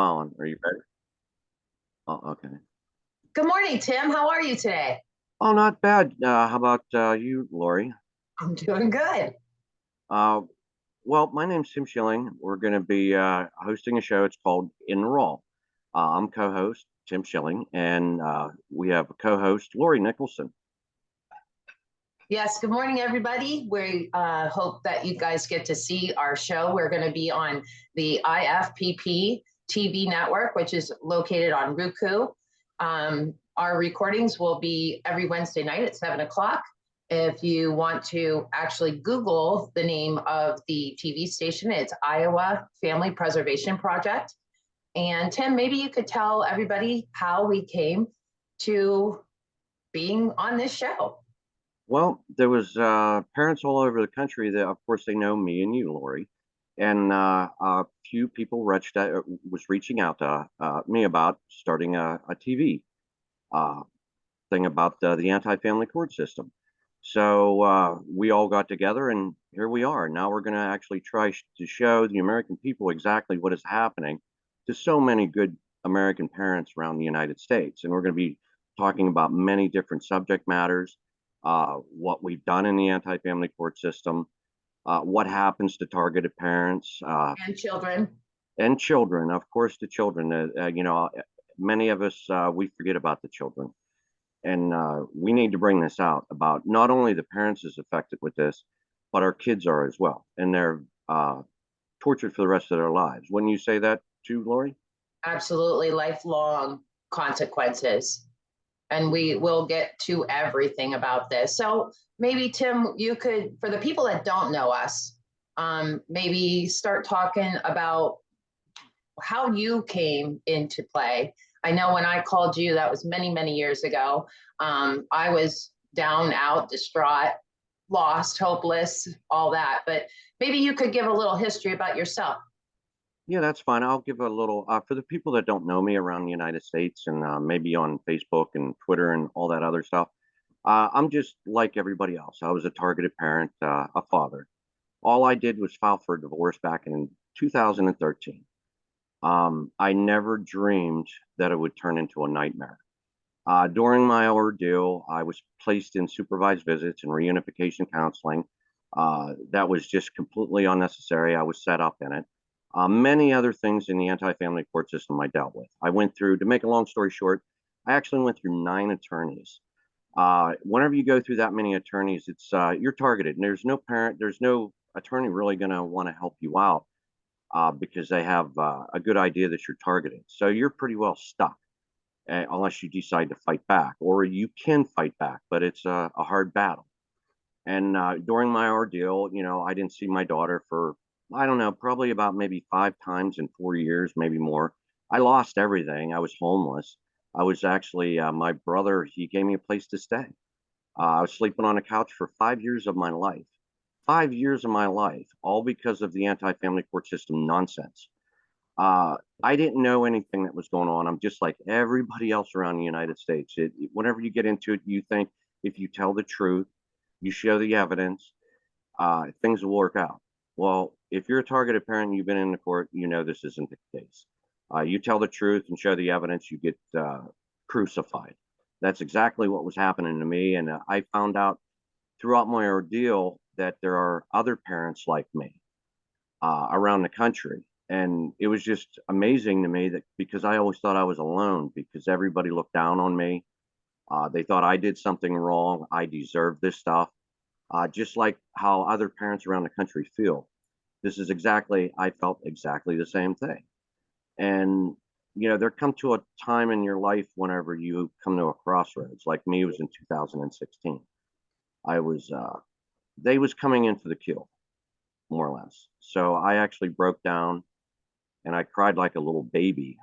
On. Are you ready? Oh, okay. Good morning, Tim. How are you today? Oh, not bad. How about you, Lori? I'm doing good. Uh, well, my name's Tim Schilling. We're going to be hosting a show. It's called In the Raw. I'm co-host Tim Schilling, and we have a co-host Lori Nicholson. Yes, good morning, everybody. We hope that you guys get to see our show. We're going to be on the IFPP TV network, which is located on Roku. Our recordings will be every Wednesday night at 7 o'clock. If you want to actually Google the name of the TV station, it's Iowa Family Preservation Project. And Tim, maybe you could tell everybody how we came to being on this show. Well, there was parents all over the country that, of course, they know me and you, Lori, and a few people was reaching out to me about starting a TV uh, thing about the anti-family court system. So we all got together, and here we are. Now we're going to actually try to show the American people exactly what is happening to so many good American parents around the United States. And we're going to be talking about many different subject matters, what we've done in the anti-family court system, what happens to targeted parents And children. and children. Of course, the children. Many of us we forget about the children, and we need to bring this out about not only the parents is affected with this, but our kids are as well, and they're tortured for the rest of their lives. Wouldn't you say that too, Lori? Absolutely lifelong consequences. And we will get to everything about this. So maybe, Tim, you could, for the people that don't know us, maybe start talking about how you came into play. I know when I called you, that was many, many years ago. I was down, out, distraught, lost, hopeless, all that. But maybe you could give a little history about yourself. Yeah, that's fine. I'll give a little for the people that don't know me around the United States and maybe on Facebook and Twitter and all that other stuff. I'm just like everybody else. I was a targeted parent, a father. All I did was file for a divorce back in 2013. I never dreamed that it would turn into a nightmare. During my ordeal, I was placed in supervised visits and reunification counseling. That was just completely unnecessary. I was set up in it. Many other things in the anti-family court system I dealt with. I went through, to make a long story short, I actually went through 9 attorneys. Whenever you go through that many attorneys, it's you're targeted, and there's no attorney really going to want to help you out because they have a good idea that you're targeted. So you're pretty well stuck unless you decide to fight back, or you can fight back, but it's a hard battle. And during my ordeal, I didn't see my daughter for, I don't know, probably about maybe 5 times in 4 years, maybe more. I lost everything. I was homeless. I was actually, my brother, he gave me a place to stay. I was sleeping on a couch for 5 years of my life. 5 years of my life, all because of the anti family court system nonsense. I didn't know anything that was going on. I'm just like everybody else around the United States. Whenever you get into it, you think if you tell the truth, you show the evidence, things will work out. Well, if you're a targeted parent and you've been in the court, you know this isn't the case. You tell the truth and show the evidence, you get crucified. That's exactly what was happening to me. And I found out throughout my ordeal that there are other parents like me around the country. And it was just amazing to me that because I always thought I was alone because everybody looked down on me. They thought I did something wrong. I deserved this stuff, just like how other parents around the country feel. I felt exactly the same thing. And, there come to a time in your life whenever you come to a crossroads. Like me, it was in 2016. I was, they was coming in for the kill, more or less. So I actually broke down and I cried like a little baby,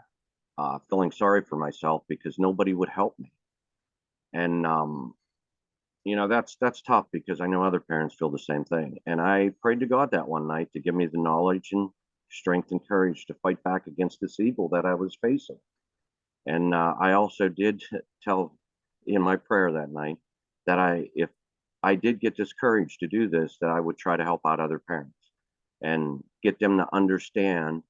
feeling sorry for myself because nobody would help me. And that's tough because I know other parents feel the same thing. And I prayed to God that one night to give me the knowledge and strength and courage to fight back against this evil that I was facing. And I also did tell in my prayer that night that if I did get this courage to do this, that I would try to help out other parents and get them to understand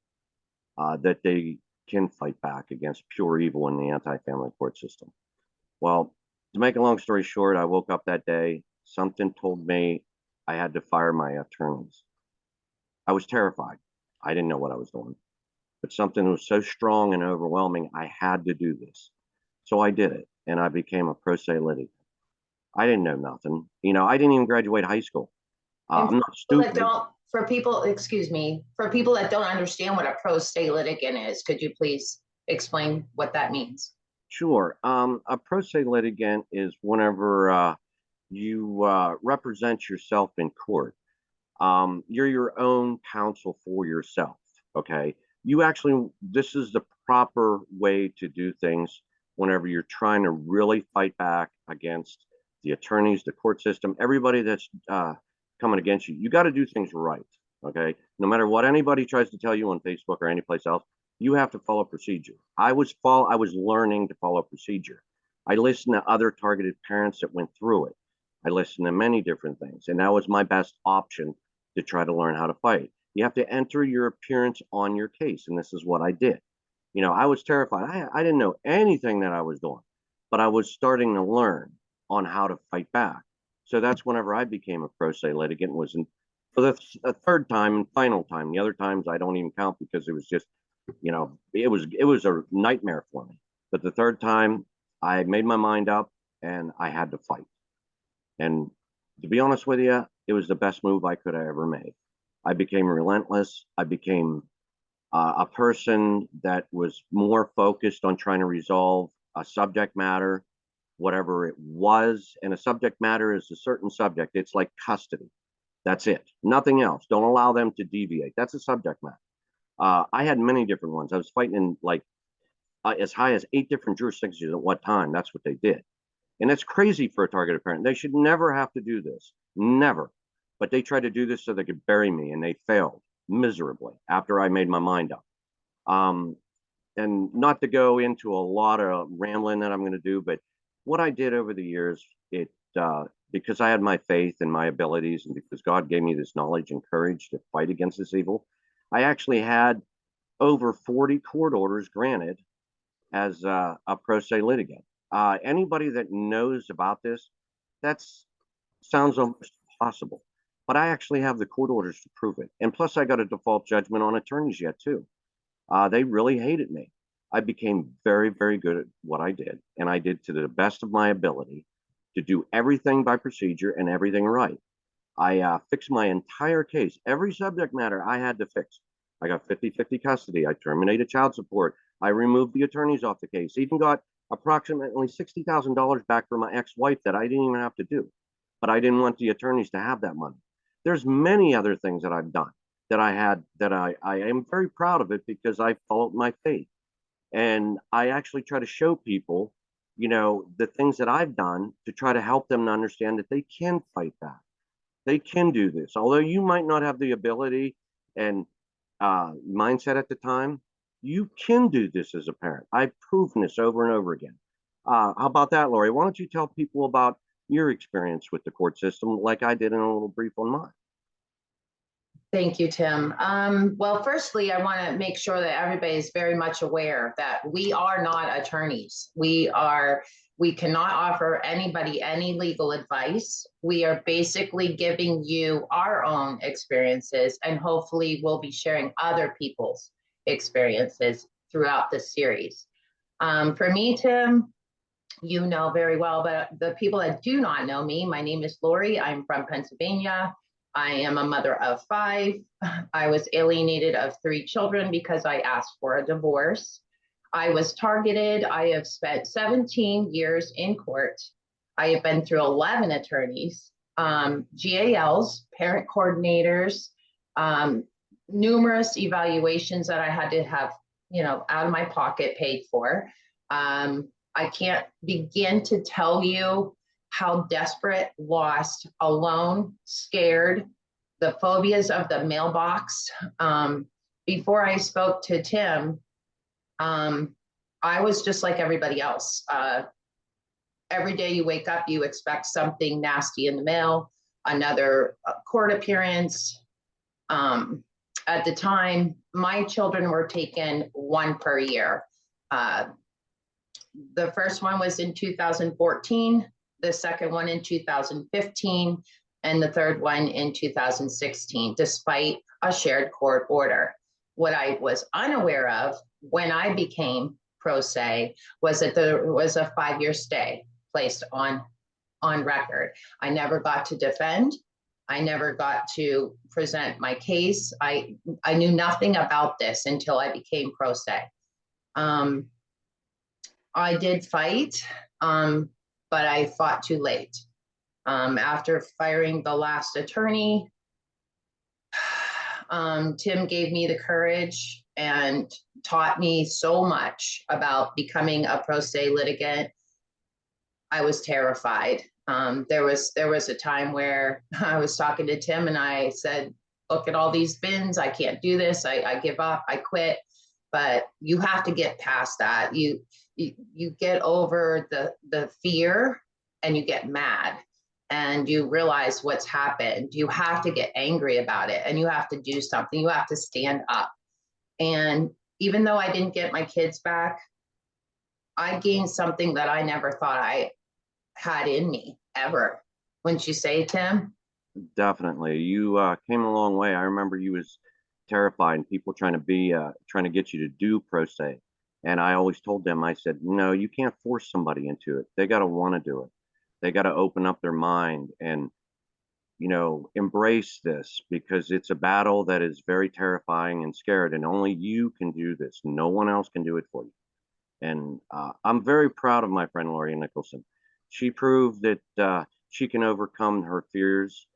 that they can fight back against pure evil in the anti-family court system. Well, to make a long story short, I woke up that day. Something told me I had to fire my attorneys. I was terrified. I didn't know what I was doing, but something was so strong and overwhelming, I had to do this. So I did it, and I became a pro se litigant. I didn't know nothing. I didn't even graduate high school. And I'm not people that stupid. don't, for people, excuse me, for people that don't understand what a pro se litigant is, could you please explain what that means? Sure. A pro se litigant is whenever you represent yourself in court. You're your own counsel for yourself. Okay. This is the proper way to do things whenever you're trying to really fight back against the attorneys, the court system, everybody that's coming against you. You got to do things right. Okay. No matter what anybody tries to tell you on Facebook or anyplace else, you have to follow procedure. I was learning to follow procedure. I listened to other targeted parents that went through it. I listened to many different things, and that was my best option to try to learn how to fight. You have to enter your appearance on your case, and this is what I did. I was terrified. I didn't know anything that I was doing, but I was starting to learn on how to fight back. So that's whenever I became a pro se litigant, was for the third time and final time. The other times I don't even count because it was just, it was a nightmare for me. But the third time I made my mind up and I had to fight. And to be honest with you, it was the best move I could have ever made. I became relentless. I became a person that was more focused on trying to resolve a subject matter, whatever it was. And a subject matter is a certain subject. It's like custody. That's it. Nothing else. Don't allow them to deviate. That's a subject matter. I had many different ones. I was fighting in like as high as 8 different jurisdictions at one time. That's what they did. And it's crazy for a targeted parent. They should never have to do this. Never. But they tried to do this so they could bury me, and they failed miserably after I made my mind up. And not to go into a lot of rambling that I'm going to do, but what I did over the years, because I had my faith and my abilities, and because God gave me this knowledge and courage to fight against this evil, I actually had over 40 court orders granted as a pro se litigant. Anybody that knows about this, that sounds almost impossible. But I actually have the court orders to prove it. And plus, I got a default judgment on attorneys yet, too. They really hated me. I became very, very good at what I did. And I did to the best of my ability to do everything by procedure and everything right. I fixed my entire case. Every subject matter I had to fix. I got 50-50 custody. I terminated child support. I removed the attorneys off the case. Even got approximately $60,000 back from my ex-wife that I didn't even have to do. But I didn't want the attorneys to have that money. There's many other things that I've done that I am very proud of it because I followed my faith. And I actually try to show people, the things that I've done to try to help them to understand that they can fight back. They can do this. Although you might not have the ability and mindset at the time, you can do this as a parent. I've proven this over and over again. How about that, Laurie? Why don't you tell people about your experience with the court system like I did in a little brief on mine? Thank you, Tim. Well, firstly, I want to make sure that everybody is very much aware that we are not attorneys. We cannot offer anybody any legal advice. We are basically giving you our own experiences, and hopefully we'll be sharing other people's experiences throughout the series. For me, Tim, you know very well, but the people that do not know me, my name is Laurie. I'm from Pennsylvania. I am a mother of 5. I was alienated of 3 children because I asked for a divorce. I was targeted. I have spent 17 years in court. I have been through 11 attorneys, GALs, parent coordinators, numerous evaluations that I had to have, out of my pocket paid for. I can't begin to tell you how desperate, lost, alone, scared, the phobias of the mailbox. Before I spoke to Tim, I was just like everybody else. Every day you wake up, you expect something nasty in the mail, another court appearance, at the time, my children were taken one per year. The first one was in 2014, the second one in 2015, and the third one in 2016, despite a shared court order. What I was unaware of when I became pro se was that there was a 5-year stay placed on record. I never got to defend. I never got to present my case. I knew nothing about this until I became pro se. I did fight, but I fought too late. After firing the last attorney, Tim gave me the courage and taught me so much about becoming a pro se litigant. I was terrified. There was a time where I was talking to Tim and I said, look at all these bins. I can't do this. I give up. I quit. But you have to get past that. You get over the fear and you get mad and you realize what's happened. You have to get angry about it and you have to do something. You have to stand up. And even though I didn't get my kids back, I gained something that I never thought I had in me ever. Wouldn't you say, Tim? Definitely. You came a long way. I remember you was terrified and people trying to get you to do pro se. And I always told them, I said, no, you can't force somebody into it. They got to want to do it. They got to open up their mind and, embrace this, because it's a battle that is very terrifying and scared. And only you can do this. No one else can do it for you. And I'm very proud of my friend Laurie Nicholson. She proved that she can overcome her fears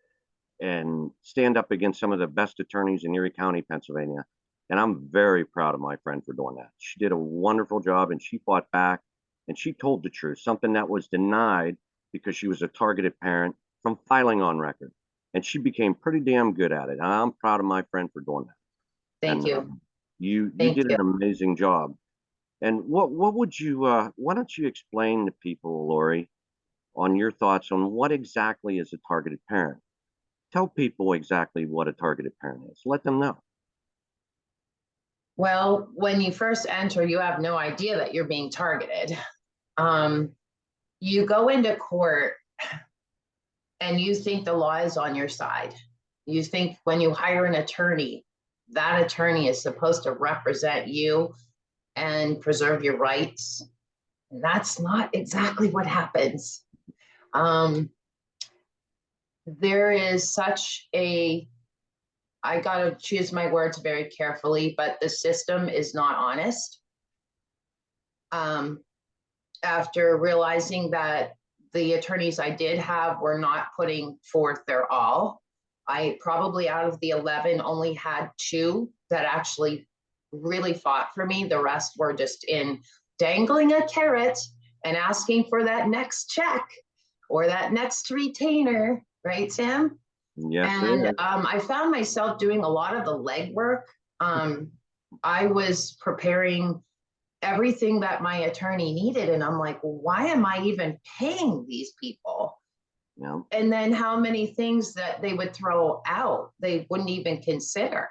and stand up against some of the best attorneys in Erie County, Pennsylvania. And I'm very proud of my friend for doing that. She did a wonderful job and she fought back and she told the truth, something that was denied because she was a targeted parent from filing on record. And she became pretty damn good at it. And I'm proud of my friend for doing that. Thank you. You Thank did you. an amazing job. And what would you why don't you explain to people, Laurie, on your thoughts on what exactly is a targeted parent? Tell people exactly what a targeted parent is. Let them know. Well, when you first enter, you have no idea that you're being targeted. You go into court and you think the law is on your side. You think when you hire an attorney, that attorney is supposed to represent you and preserve your rights. And that's not exactly what happens. There is such a, I got to choose my words very carefully, but the system is not honest. After realizing that the attorneys I did have were not putting forth their all, I probably out of the 11 only had 2 that actually really fought for me. The rest were just in dangling a carrot and asking for that next check or that next retainer, right, Tim? Yes, And I found myself doing a lot of the legwork. I was preparing everything that my attorney needed. And I'm like, well, why am I even paying these people? yeah. And then how many things that they would throw out, they wouldn't even consider.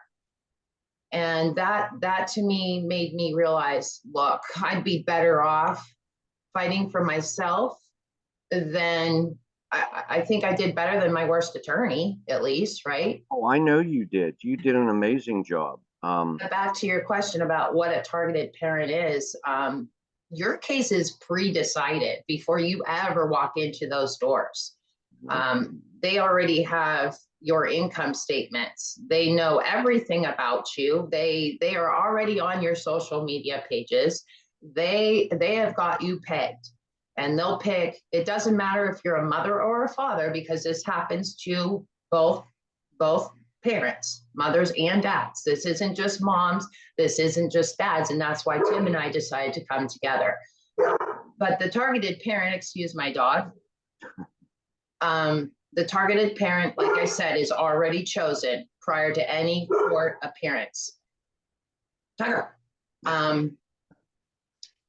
And that to me made me realize, look, I'd be better off fighting for myself than I think I did better than my worst attorney, at least, right? Oh, I know you did. You did an amazing job. But back to your question about what a targeted parent is, your case is pre-decided before you ever walk into those doors. They already have your income statements. They know everything about you. They are already on your social media pages. They have got you pegged. And they'll pick, it doesn't matter if you're a mother or a father, because this happens to both parents, mothers and dads. This isn't just moms, this isn't just dads. And that's why Tim and I decided to come together. But the targeted parent, excuse my dog, the targeted parent, like I said, is already chosen prior to any court appearance. Tucker.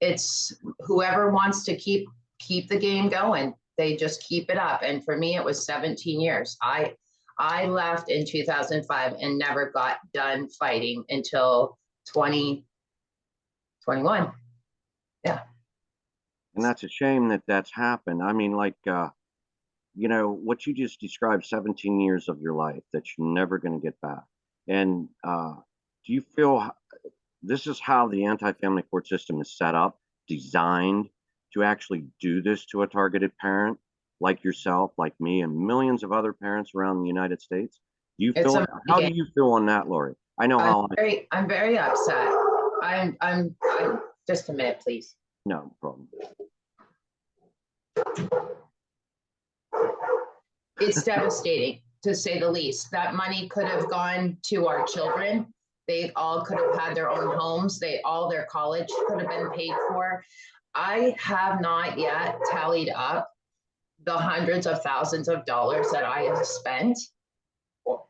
It's whoever wants to keep the game going. They just keep it up. And for me, it was 17 years. I left in 2005 and never got done fighting until 2021. Yeah. And that's a shame that that's happened. I mean, like, you know, what you just described, 17 years of your life that you're never going to get back. And do you feel this is how the anti-family court system is set up, designed to actually do this to a targeted parent like yourself, like me, and millions of other parents around the United States? Do you It's feel, a how do you feel on that, Laurie? I know how I'm very upset. I'm just a minute, please. no problem. It's devastating, to say the least. That money could have gone to our children. They all could have had their own homes. All their college could have been paid for. I have not yet tallied up the hundreds of thousands of dollars that I have spent,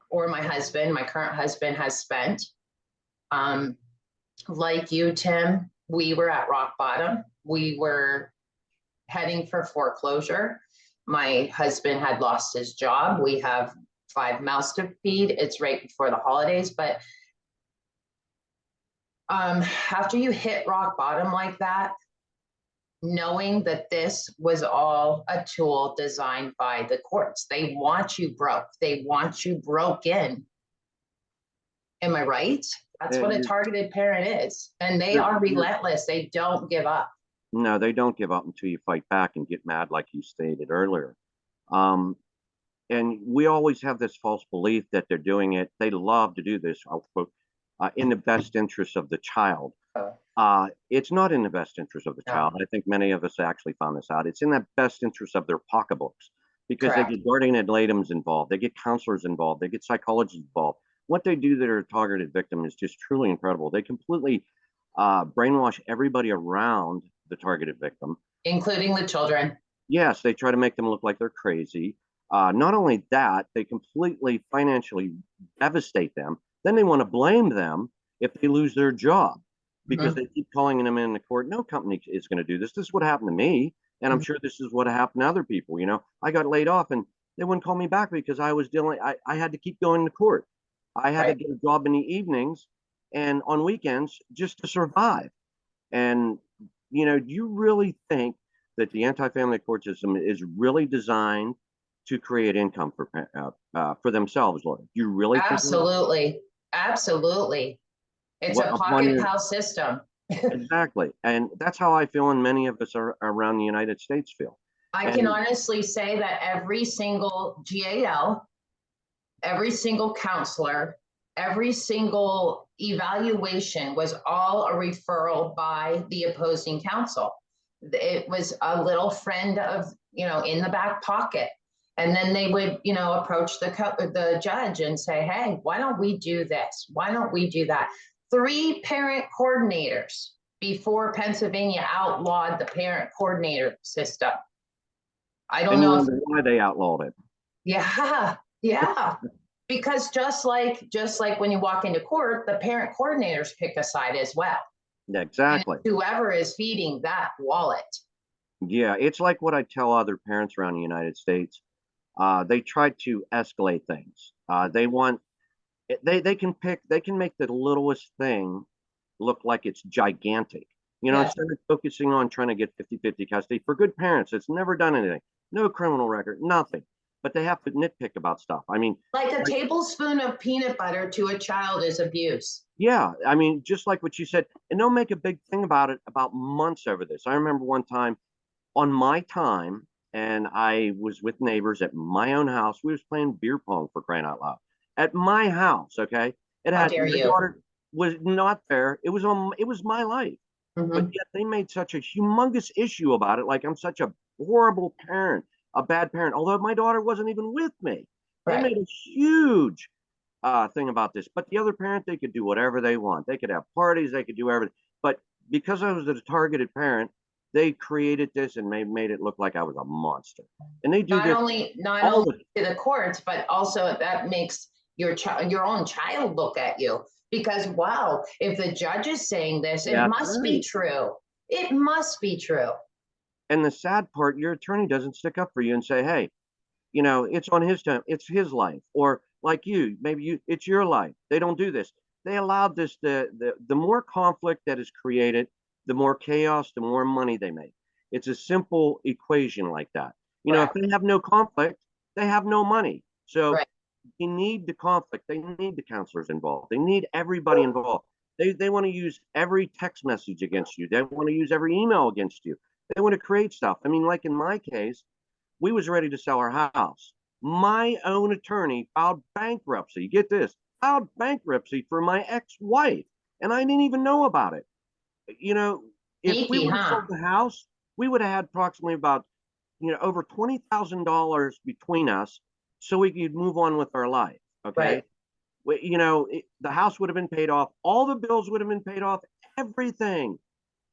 or my current husband has spent. Like you, Tim, we were at rock bottom. We were heading for foreclosure. My husband had lost his job. We have 5 mouths to feed. It's right before the holidays, but after you hit rock bottom like that, knowing that this was all a tool designed by the courts, they want you broke. They want you broken. Am I right? That's what a targeted parent is. And they are relentless. They don't give up. No, they don't give up until you fight back and get mad, like you stated earlier. And we always have this false belief that they're doing it. They love to do this, I'll quote, in the best interest of the child. It's not in the best interest of the child. I think many of us actually found this out. It's in the best interest of their pocketbooks, because they get guardian ad litem's involved. They get counselors involved. They get psychologists involved. What they do that are a targeted victim is just truly incredible. They completely brainwash everybody around the targeted victim, including the children. Yes, they try to make them look like they're crazy. Not only that, they completely financially devastate them. Then they want to blame them if they lose their job, because they keep calling them in the court. No company is going to do this. This is what happened to me, and I'm sure this is what happened to other people. You know, I got laid off, and they wouldn't call me back because I was dealing. I had to keep going to court. I had to get a job in the evenings and on weekends just to survive. And you know, do you really think that the anti-family court system is really designed to create income for themselves, Lord? Do you really think absolutely. It's a pocket house system. Exactly. And that's how I feel, and many of us are around the United States feel. I can honestly say that every single GAL, every single counselor, every single evaluation was all a referral by the opposing counsel. It was a little friend of, in the back pocket. And then they would, approach the judge and say, hey, why don't we do this? Why don't we do that? 3 parent coordinators before Pennsylvania outlawed the parent coordinator system. I don't know why they outlawed it. Yeah. Because just like when you walk into court, the parent coordinators pick a side as well. Exactly. And whoever is feeding that wallet. Yeah, it's like what I tell other parents around the United States. They try to escalate things. They can make the littlest thing look like it's gigantic. Instead of focusing on trying to get 50-50 custody for good parents, it's never done anything. No criminal record, nothing. But they have to nitpick about stuff. I mean, like a tablespoon of peanut butter to a child is abuse. Yeah, I mean, just like what you said, and they'll make a big thing about it about months over this. I remember one time on my time, and I was with neighbors at my own house. We was playing beer pong, for crying out loud, at my house. Okay, How dare you? Daughter was not there. It was my life, but yet they made such a humongous issue about it. Like I'm such a horrible parent, a bad parent. Although my daughter wasn't even with me, they made a huge thing about this. But the other parent, they could do whatever they want. They could have parties. They could do everything. But because I was a targeted parent, they created this and made it look like I was a monster. And they do not only to the courts, but also that makes your own child look at you, because wow, if the judge is saying this, it must be true. It must be true. And the sad part, your attorney doesn't stick up for you and say, hey, You know, it's on his time. It's his life. Or like you, maybe it's your life. They don't do this. They allowed this. The more conflict that is created, the more chaos, the more money they make. It's a simple equation like that. You know, if Correct. they have no conflict, they have no money. So Right. they need the conflict. They need the counselors involved. They need everybody involved. They want to use every text message against you. They want to use every email against you. They want to create stuff. I mean, like in my case, we was ready to sell our house. My own attorney filed bankruptcy. Get this, filed bankruptcy for my ex-wife, and I didn't even know about it. You know, if we Sneaky, would have huh? sold the house, we would have had approximately about, over $20,000 between us, so we could move on with our life. Okay, Right. the house would have been paid off, all the bills would have been paid off, everything.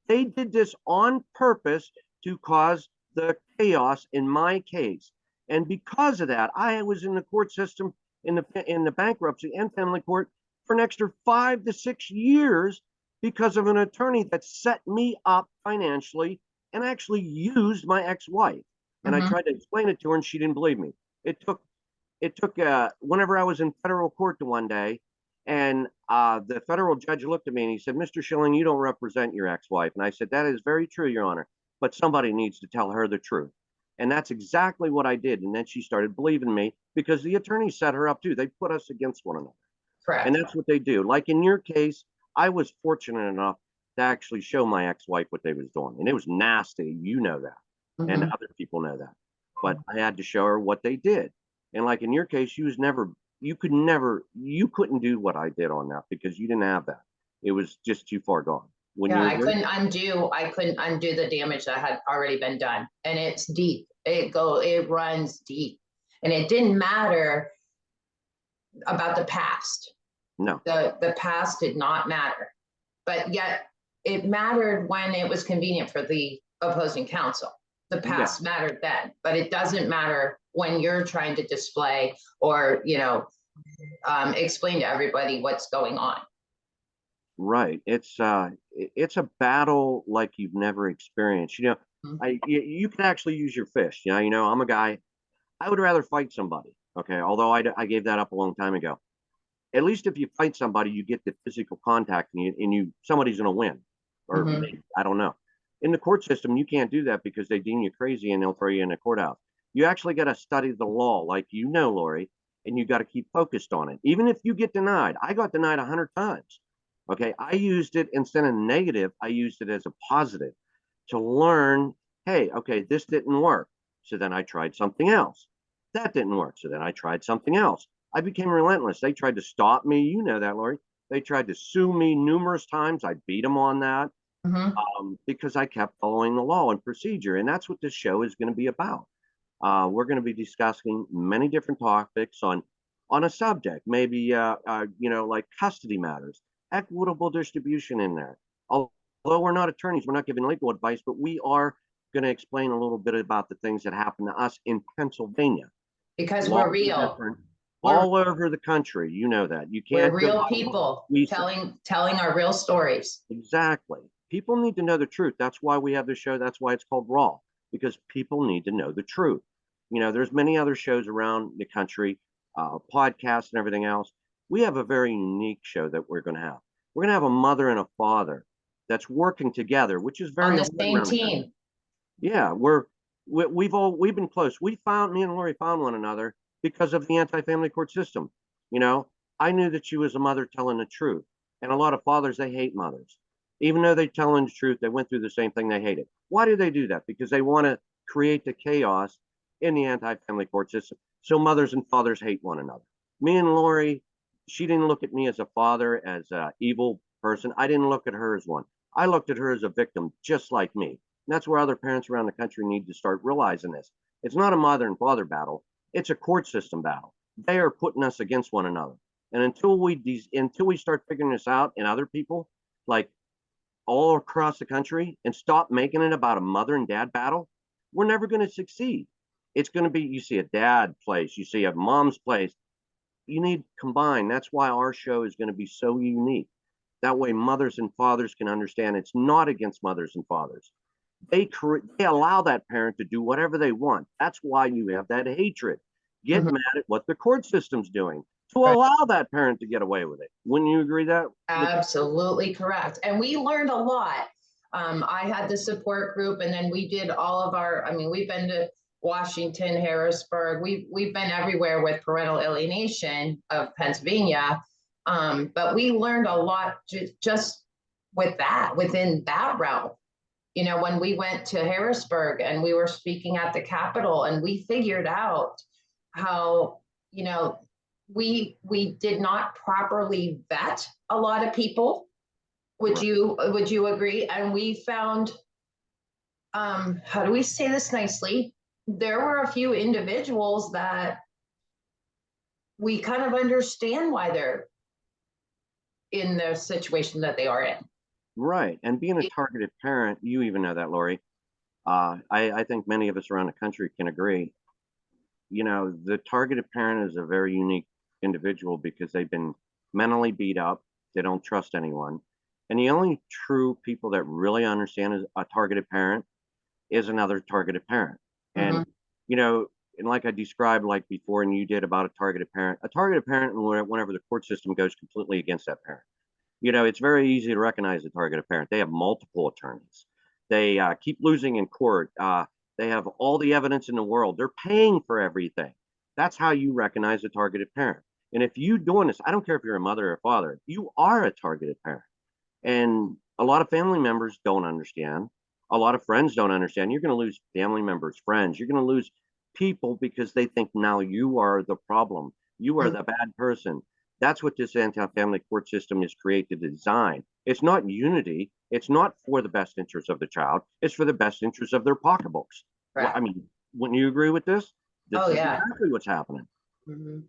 They did this on purpose to cause the chaos in my case. And because of that, I was in the court system, in the bankruptcy and family court, for an extra 5 to 6 years because of an attorney that set me up financially and actually used my ex-wife. And I Mm-hmm. tried to explain it to her and she didn't believe me. It took whenever I was in federal court the one day, and the federal judge looked at me and he said, "Mr. Schilling, you don't represent your ex-wife." And I said, "That is very true, Your Honor, but somebody needs to tell her the truth." And that's exactly what I did. And then she started believing me because the attorney set her up too. They put us against one another. And Correct. that's what they do. Like in your case, I was fortunate enough to actually show my ex-wife what they was doing. And it was nasty. You know that. And Mm-hmm. other people know that. But I had to show her what they did. And like in your case, you couldn't do what I did on that because you didn't have that. It was just too far gone. When Yeah, you I agree? couldn't undo, I couldn't undo the damage that had already been done. And it's deep. It runs deep. And it didn't matter about the past. No. The past did not matter. But yet it mattered when it was convenient for the opposing counsel. The Yeah. past mattered then, but it doesn't matter when you're trying to display or, explain to everybody what's going on. Right. It's a battle like you've never experienced. Mhm. You can actually use your fist. I'm a guy. I would rather fight somebody. Okay. Although I gave that up a long time ago. At least if you fight somebody, you get the physical contact and somebody's going to win, or Mhm. maybe, I don't know. In the court system, you can't do that because they deem you crazy and they'll throw you in a courthouse. You actually got to study the law, like Laurie, and you got to keep focused on it. Even if you get denied, I got denied 100 times. Okay, I used it instead of negative. I used it as a positive to learn. Hey, okay, this didn't work, so then I tried something else. That didn't work, so then I tried something else. I became relentless. They tried to stop me. You know that, Laurie. They tried to sue me numerous times. I beat them on that Mhm. because I kept following the law and procedure. And that's what this show is going to be about. We're going to be discussing many different topics on a subject, maybe like custody matters, equitable distribution in there. Although we're not attorneys, we're not giving legal advice, but we are going to explain a little bit about the things that happened to us in Pennsylvania. Because Laws we're are real. different We're all over the country. You know that. You we're can't go real by what people we say. telling our real stories. Exactly. People need to know the truth. That's why we have the show. That's why it's called Raw, because people need to know the truth. There's many other shows around the country, podcasts and everything else. We have a very unique show that we're going to have. We're going to have a mother and a father that's working together, which is On very the hard same around the country. team. Yeah, we've been close. Me and Lori found one another because of the anti-family court system. You know, I knew that she was a mother telling the truth, and a lot of fathers, they hate mothers, even though they're telling the truth. They went through the same thing. They hate it. Why do they do that? Because they want to create the chaos in the anti-family court system, so mothers and fathers hate one another. Me and Lori, she didn't look at me as a father, as an evil person. I didn't look at her as one. I looked at her as a victim, just like me. And that's where other parents around the country need to start realizing this. It's not a mother and father battle. It's a court system battle. They are putting us against one another. And until we start figuring this out in other people, like all across the country, and stop making it about a mother and dad battle, we're never going to succeed. It's going to be, you see a dad place, you see a mom's place. You need combine. That's why our show is going to be so unique. That way, mothers and fathers can understand it's not against mothers and fathers. They allow that parent to do whatever they want. That's why you have that hatred. get Mhm. mad at what the court system's doing to allow that parent to get away with it. Wouldn't you agree that? Absolutely correct. And we learned a lot. I had the support group, and then we did all of our, I mean, we've been to Washington, Harrisburg, we've been everywhere with parental alienation of Pennsylvania. But we learned a lot just with that, within that realm. You know, when we went to Harrisburg and we were speaking at the Capitol, and we figured out how, you know, we did not properly vet a lot of people. Right. Would you agree? And we found, how do we say this nicely? There were a few individuals that we kind of understand why they're in the situation that they are in. Right. And being a targeted parent, you even know that, Lori. I think many of us around the country can agree. You know, the targeted parent is a very unique individual because they've been mentally beat up. They don't trust anyone. And the only true people that really understand is a targeted parent is another targeted parent. And, Mhm. you know, and like I described like before, and you did about a targeted parent, whenever the court system goes completely against that parent. You know, it's very easy to recognize a targeted parent. They have multiple attorneys. They keep losing in court. They have all the evidence in the world. They're paying for everything. That's how you recognize a targeted parent. And if you doing this, I don't care if you're a mother or a father, you are a targeted parent. And a lot of family members don't understand. A lot of friends don't understand. You're going to lose family members, friends. You're going to lose people because they think now you are the problem. You are the bad person. That's what this anti-family court system is created to design. It's not unity. It's not for the best interest of the child. It's for the best interest of their pocketbooks. Well, I Correct. mean, wouldn't you agree with this? This Oh is yeah. exactly what's happening. Mhm.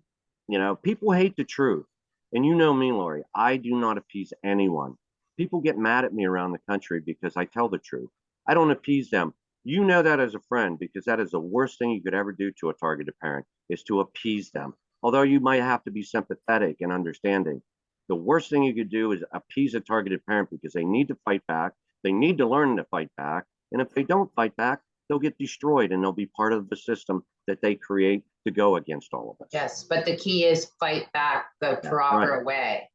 You know, people hate the truth. And you know me, Lori, I do not appease anyone. People get mad at me around the country because I tell the truth. I don't appease them. You know that as a friend because that is the worst thing you could ever do to a targeted parent is to appease them. Although you might have to be sympathetic and understanding, the worst thing you could do is appease a targeted parent because they need to fight back. They need to learn to fight back. And if they don't fight back, they'll get destroyed and they'll be part of the system that they create to go against all of us. Yes, but the key is fight back the That's right. proper way.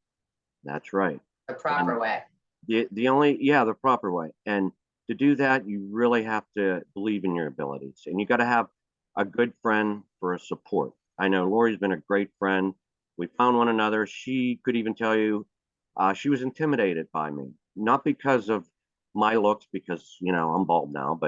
That's right. The And proper way. the only, yeah, the proper way. And to do that, you really have to believe in your abilities and you got to have a good friend for a support. I know Lori's been a great friend. We found one another. She could even tell you she was intimidated by me, not because of my looks, because, you know, I'm bald now,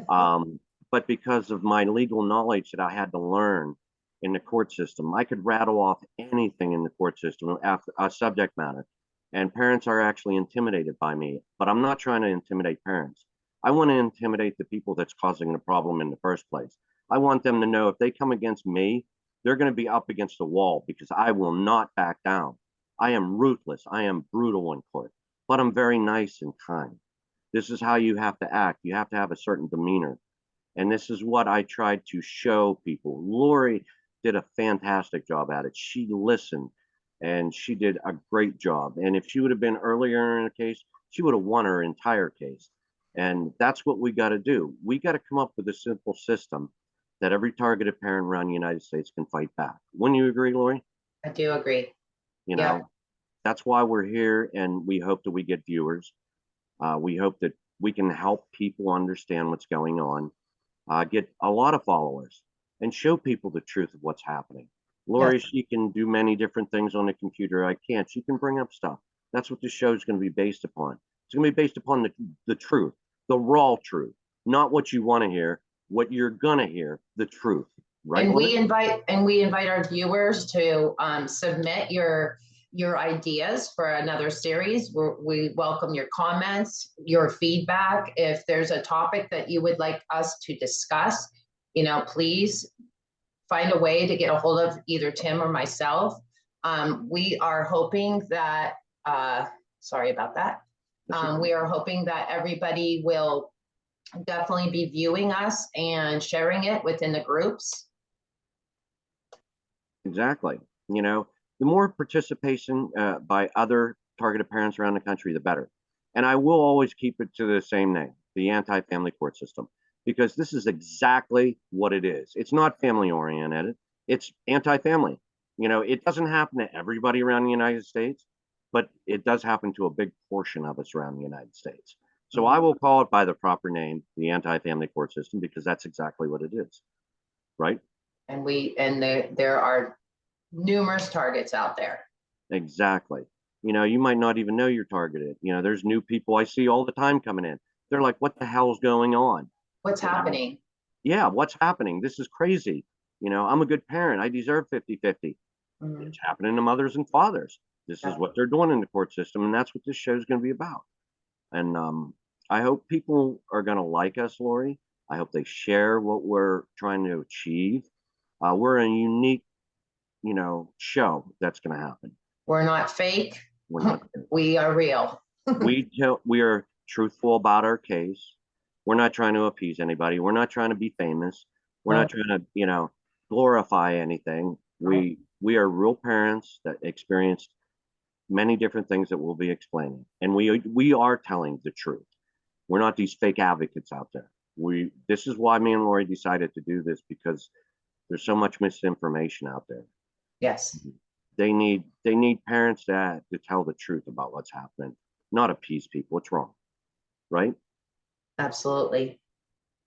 um, but because of my legal knowledge that I had to learn in the court system. I could rattle off anything in the court system after a subject matter and parents are actually intimidated by me. But I'm not trying to intimidate parents. I want to intimidate the people that's causing the problem in the first place. I want them to know if they come against me, they're going to be up against the wall because I will not back down. I am ruthless. I am brutal in court, but I'm very nice and kind. This is how you have to act. You have to have a certain demeanor. And this is what I tried to show people. Lori did a fantastic job at it. She listened and she did a great job. And if she would have been earlier in the case, she would have won her entire case. And that's what we got to do. We got to come up with a simple system that every targeted parent around the United States can fight back. Wouldn't you agree, Lori? I do agree. You Yep. know, that's why we're here and we hope that we get viewers. We hope that we can help people understand what's going on, get a lot of followers, and show people the truth of what's happening. Yes. Lori, she can do many different things on the computer. I can't. She can bring up stuff. That's what the show is going to be based upon. It's going to be based upon the truth, the raw truth, not what you want to hear, what you're going to hear, the truth. Right, And Lori? we invite our viewers to submit your ideas for another series. We welcome your comments, your feedback. If there's a topic that you would like us to discuss, you know, please find a way to get a hold of either Tim or myself. We are hoping that, sorry about that. We are hoping that everybody will definitely be viewing us and sharing it within the groups. Exactly. You know, the more participation by other targeted parents around the country, the better. And I will always keep it to the same name, the anti-family court system, because this is exactly what it is. It's not family oriented. it's anti-family. You know, it doesn't happen to everybody around the United States, but it does happen to a big portion of us around the United States. So I will call it by the proper name, the anti-family court system, because that's exactly what it is, right? And there are numerous targets out there. Exactly. You know, you might not even know you're targeted. You know, there's new people I see all the time coming in. They're like, what the hell's going on? What's happening? Yeah, what's happening? This is crazy. You know, I'm a good parent. I deserve 50-50. It's happening to mothers and fathers. This is what they're doing in the court system, and that's what this show is going to be about. And I hope people are going to like us, Laurie. I hope they share what we're trying to achieve. We're a unique, you know, show that's going to happen. We're not fake. We're not. We are real. We are truthful about our case. We're not trying to appease anybody. We're not trying to be famous. We're not trying to, you know, glorify anything. We are real parents that experienced many different things that we'll be explaining, and we are telling the truth. We're not these fake advocates out there. This is why me and Laurie decided to do this, because there's so much misinformation out there. Yes. They need parents to tell the truth about what's happening, not appease people. What's wrong, right? Absolutely.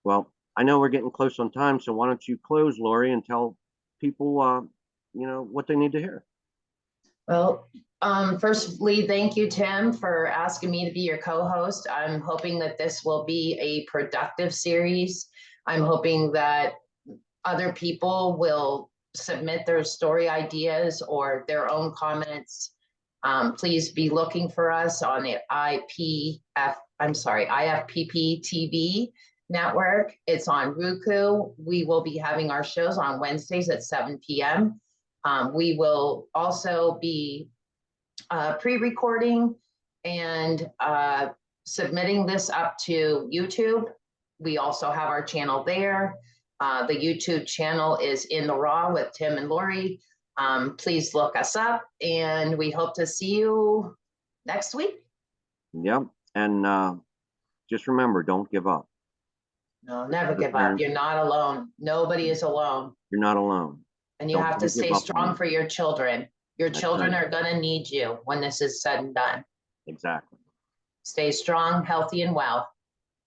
Well, I know we're getting close on time, so why don't you close, Laurie, and tell people, you know, what they need to hear. Well, firstly, thank you, Tim, for asking me to be your co-host. I'm hoping that this will be a productive series. I'm hoping that other people will submit their story ideas or their own comments. Please be looking for us on the IFPP TV network. It's on Roku. We will be having our shows on Wednesdays at 7 p.m. We will also be pre-recording and submitting this up to YouTube. We also have our channel there. The YouTube channel is In the Raw with Tim and Laurie. Please look us up, and we hope to see you next week. Yep. And just remember, don't give up. No, never give up. You're not alone. Nobody is alone. You're not alone. And you have to stay strong for your children. Your children are going to need you when this is said and done. Exactly. Stay strong, healthy, and well.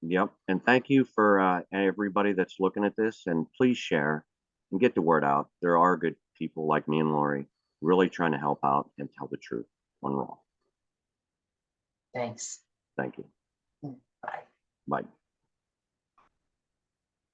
Yep. And thank you for everybody that's looking at this. And please share and get the word out. There are good people like me and Laurie really trying to help out and tell the truth on Raw. Thanks. Thank you. Bye. Bye.